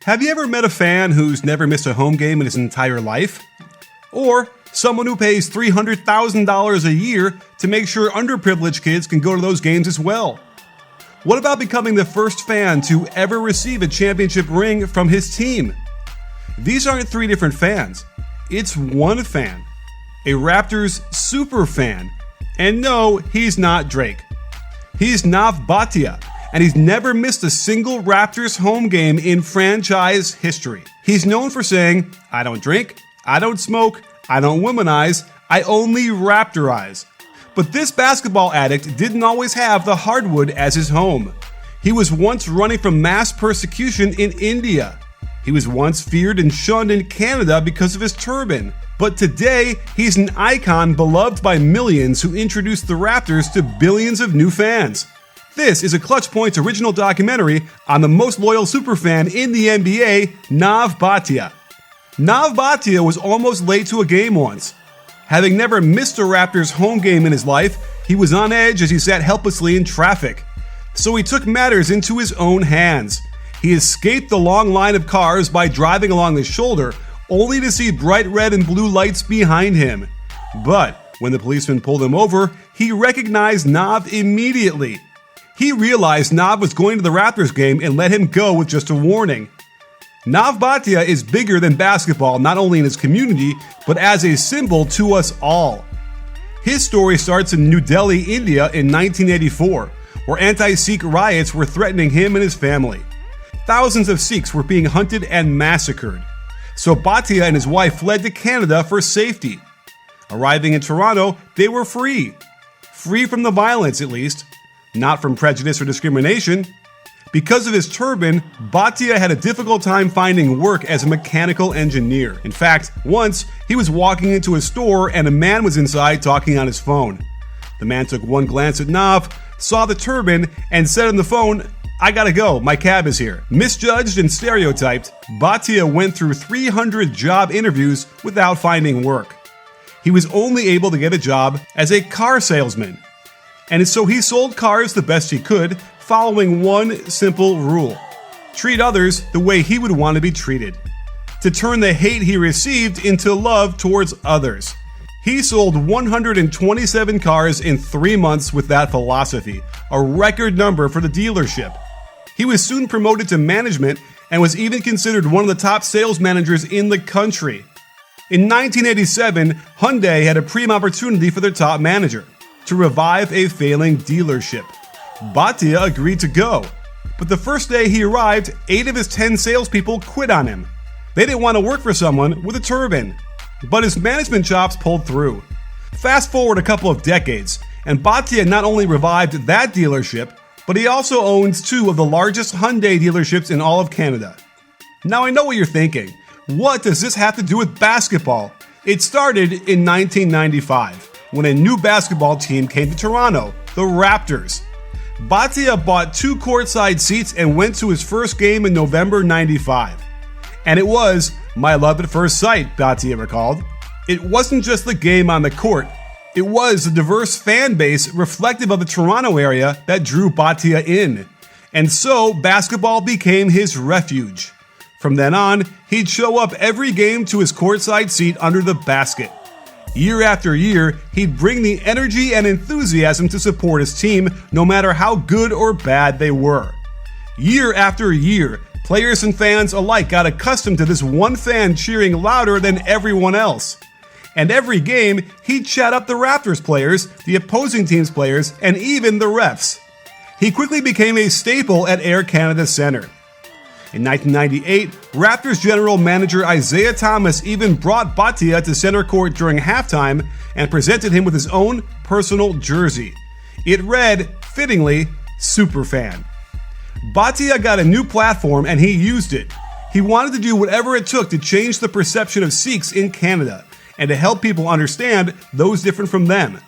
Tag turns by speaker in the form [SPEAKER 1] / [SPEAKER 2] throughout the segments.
[SPEAKER 1] Have you ever met a fan who's never missed a home game in his entire life? Or someone who pays $300,000 a year to make sure underprivileged kids can go to those games as well? What about becoming the first fan to ever receive a championship ring from his team? These aren't three different fans. It's one fan. A Raptors super fan. And no, he's not Drake. He's Nav Batia, and he's never missed a single Raptors home game in franchise history. He's known for saying, "I don't drink, I don't smoke, I don't womanize, I only Raptorize." But this basketball addict didn't always have the hardwood as his home. He was once running from mass persecution in India. He was once feared and shunned in Canada because of his turban. But today, he's an icon beloved by millions who introduced the Raptors to billions of new fans. This is a ClutchPoints original documentary on the most loyal superfan in the NBA, Nav Batia. Nav Batia was almost late to a game once. Having never missed a Raptors home game in his life, he was on edge as he sat helplessly in traffic. So he took matters into his own hands. He escaped the long line of cars by driving along the shoulder, only to see bright red and blue lights behind him. But when the policeman pulled him over, he recognized Nav immediately. He realized Nav was going to the Raptors game and let him go with just a warning. Nav Batia is bigger than basketball, not only in his community, but as a symbol to us all. His story starts in New Delhi, India in 1984, where anti-Sikh riots were threatening him and his family. Thousands of Sikhs were being hunted and massacred. So Batia and his wife fled to Canada for safety. Arriving in Toronto, they were free. Free from the violence, at least. Not from prejudice or discrimination. Because of his turban, Batia had a difficult time finding work as a mechanical engineer. In fact, once, he was walking into a store and a man was inside talking on his phone. The man took one glance at Nav, saw the turban, and said on the phone, "I gotta go, my cab is here." Misjudged and stereotyped, Batia went through 300 job interviews without finding work. He was only able to get a job as a car salesman. And so he sold cars the best he could, following one simple rule: treat others the way he would want to be treated. To turn the hate he received into love towards others. He sold 127 cars in 3 months with that philosophy, a record number for the dealership. He was soon promoted to management and was even considered one of the top sales managers in the country. In 1987, Hyundai had a prime opportunity for their top manager, to revive a failing dealership. Batia agreed to go, but the first day he arrived, 8 of his 10 salespeople quit on him. They didn't want to work for someone with a turban, but his management chops pulled through. Fast forward a couple of decades, and Batia not only revived that dealership, but he also owns 2 of the largest Hyundai dealerships in all of Canada. Now I know what you're thinking. What does this have to do with basketball? It started in 1995, when a new basketball team came to Toronto, the Raptors. Batia bought 2 courtside seats and went to his first game in November '95. And it was my love at first sight, Batia recalled. It wasn't just the game on the court. It was the diverse fan base reflective of the Toronto area that drew Batia in. And so basketball became his refuge. From then on, he'd show up every game to his courtside seat under the basket. Year after year, he'd bring the energy and enthusiasm to support his team, no matter how good or bad they were. Year after year, players and fans alike got accustomed to this one fan cheering louder than everyone else. And every game, he'd chat up the Raptors players, the opposing team's players, and even the refs. He quickly became a staple at Air Canada Centre. In 1998, Raptors general manager Isaiah Thomas even brought Batia to center court during halftime and presented him with his own personal jersey. It read, fittingly, Superfan. Batia got a new platform and he used it. He wanted to do whatever it took to change the perception of Sikhs in Canada and to help people understand those different from them.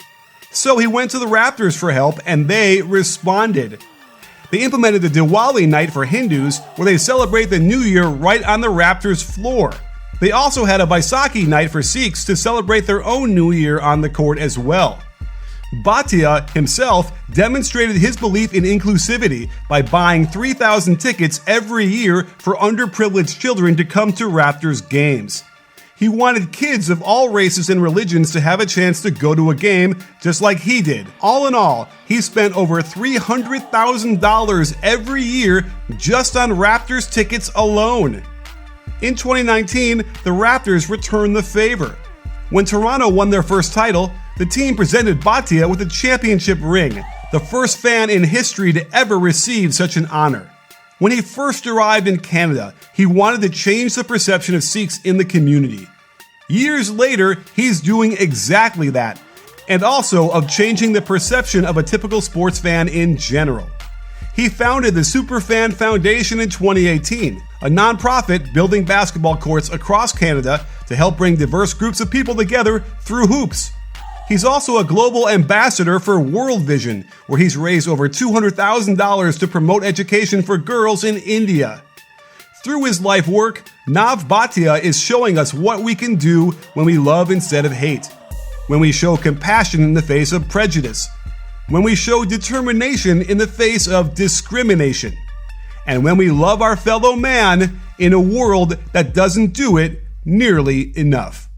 [SPEAKER 1] So he went to the Raptors for help and they responded. They implemented the Diwali night for Hindus, where they celebrate the New Year right on the Raptors floor. They also had a Vaisakhi night for Sikhs to celebrate their own New Year on the court as well. Batia himself demonstrated his belief in inclusivity by buying 3,000 tickets every year for underprivileged children to come to Raptors games. He wanted kids of all races and religions to have a chance to go to a game just like he did. All in all, he spent over $300,000 every year just on Raptors tickets alone. In 2019, the Raptors returned the favor. When Toronto won their first title, the team presented Batia with a championship ring, the first fan in history to ever receive such an honor. When he first arrived in Canada, he wanted to change the perception of Sikhs in the community. Years later, he's doing exactly that, and also of changing the perception of a typical sports fan in general. He founded the Superfan Foundation in 2018, a nonprofit building basketball courts across Canada to help bring diverse groups of people together through hoops. He's also a global ambassador for World Vision, where he's raised over $200,000 to promote education for girls in India. Through his life work, Nav Batia is showing us what we can do when we love instead of hate, when we show compassion in the face of prejudice, when we show determination in the face of discrimination, and when we love our fellow man in a world that doesn't do it nearly enough.